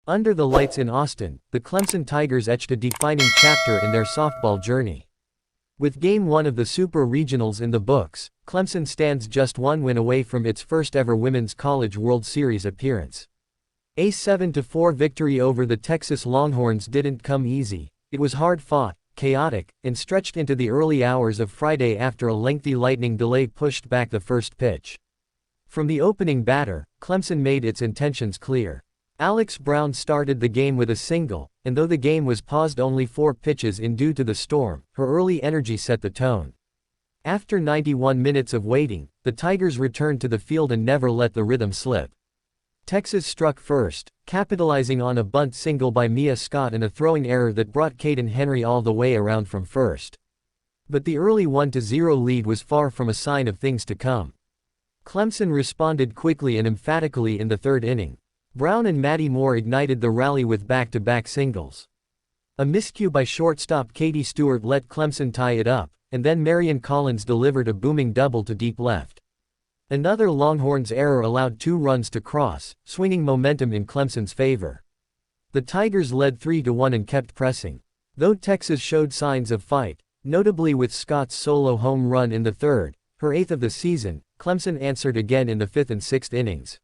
Under the lights in Austin, the Clemson Tigers etched a defining chapter in their softball journey. With Game 1 of the Super Regionals in the books, Clemson stands just one win away from its first-ever Women's College World Series appearance. A 7-4 victory over the Texas Longhorns didn't come easy. It was hard-fought, chaotic, and stretched into the early hours of Friday after a lengthy lightning delay pushed back the first pitch. From the opening batter, Clemson made its intentions clear. Alex Brown started the game with a single, and though the game was paused only 4 pitches in due to the storm, her early energy set the tone. After 91 minutes of waiting, the Tigers returned to the field and never let the rhythm slip. Texas struck first, capitalizing on a bunt single by Mia Scott and a throwing error that brought Caden Henry all the way around from first. But the early 1-0 lead was far from a sign of things to come. Clemson responded quickly and emphatically in the third inning. Brown and Maddie Moore ignited the rally with back-to-back singles. A miscue by shortstop Katie Stewart let Clemson tie it up, and then Marion Collins delivered a booming double to deep left. Another Longhorns error allowed 2 runs to cross, swinging momentum in Clemson's favor. The Tigers led 3-1 and kept pressing. Though Texas showed signs of fight, notably with Scott's solo home run in the third, her 8th of the season, Clemson answered again in the 5th and 6th innings.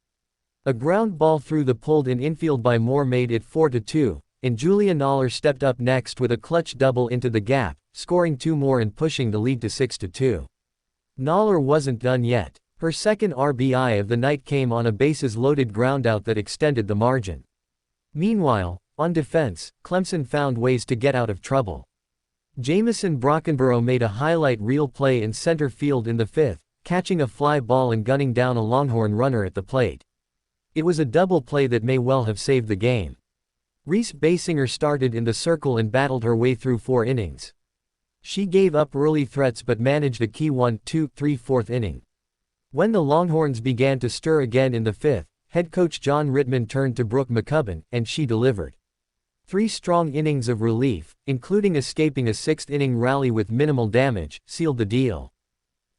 A ground ball through the pulled-in infield by Moore made it 4-2, and Julia Knowler stepped up next with a clutch double into the gap, scoring 2 more and pushing the lead to 6-2. Knowler wasn't done yet. Her second RBI of the night came on a bases-loaded groundout that extended the margin. Meanwhile, on defense, Clemson found ways to get out of trouble. Jamison Brockenbrough made a highlight reel play in center field in the 5th, catching a fly ball and gunning down a Longhorn runner at the plate. It was a double play that may well have saved the game. Reese Basinger started in the circle and battled her way through 4 innings. She gave up early threats but managed a key 1-2-3 4th inning. When the Longhorns began to stir again in the 5th, head coach John Rittman turned to Brooke McCubbin, and she delivered. 3 strong innings of relief, including escaping a 6th-inning rally with minimal damage, sealed the deal.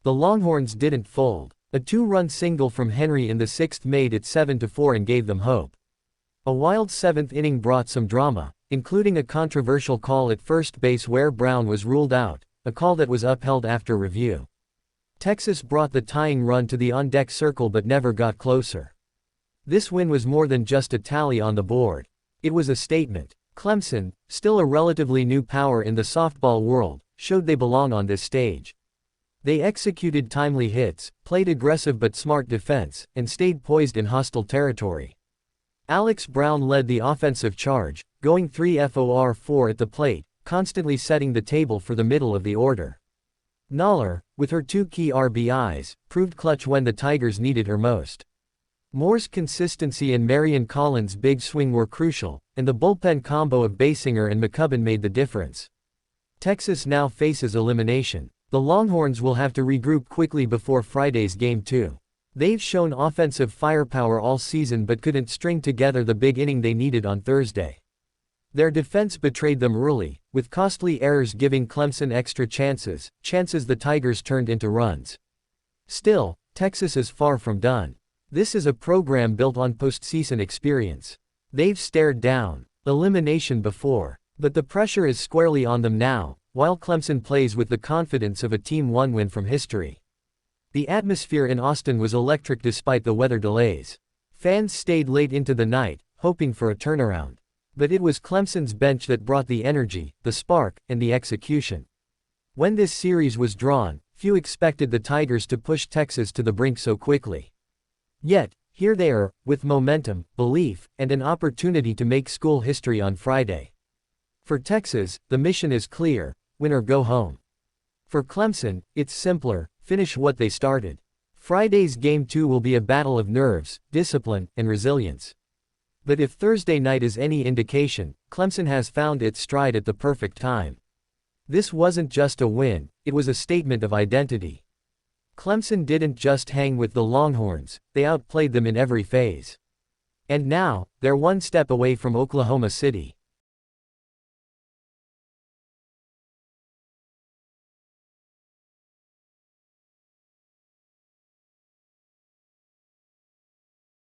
The Longhorns didn't fold. A 2-run single from Henry in the 6th made it 7-4 and gave them hope. A wild 7th inning brought some drama, including a controversial call at first base where Brown was ruled out, a call that was upheld after review. Texas brought the tying run to the on-deck circle but never got closer. This win was more than just a tally on the board. It was a statement. Clemson, still a relatively new power in the softball world, showed they belong on this stage. They executed timely hits, played aggressive but smart defense, and stayed poised in hostile territory. Alex Brown led the offensive charge, going 3 for 4 at the plate, constantly setting the table for the middle of the order. Knowler, with her 2 key RBIs, proved clutch when the Tigers needed her most. Moore's consistency and Marion Collins' big swing were crucial, and the bullpen combo of Basinger and McCubbin made the difference. Texas now faces elimination. The Longhorns will have to regroup quickly before Friday's Game 2. They've shown offensive firepower all season but couldn't string together the big inning they needed on Thursday. Their defense betrayed them early, with costly errors giving Clemson extra chances the Tigers turned into runs. Still, Texas is far from done. This is a program built on postseason experience. They've stared down elimination before, but the pressure is squarely on them now, while Clemson plays with the confidence of a team 1 win from history. The atmosphere in Austin was electric despite the weather delays. Fans stayed late into the night, hoping for a turnaround. But it was Clemson's bench that brought the energy, the spark, and the execution. When this series was drawn, few expected the Tigers to push Texas to the brink so quickly. Yet, here they are, with momentum, belief, and an opportunity to make school history on Friday. For Texas, the mission is clear: win or go home. For Clemson, it's simpler: finish what they started. Friday's Game 2 will be a battle of nerves, discipline, and resilience. But if Thursday night is any indication, Clemson has found its stride at the perfect time. This wasn't just a win, it was a statement of identity. Clemson didn't just hang with the Longhorns, they outplayed them in every phase. And now, they're one step away from Oklahoma City.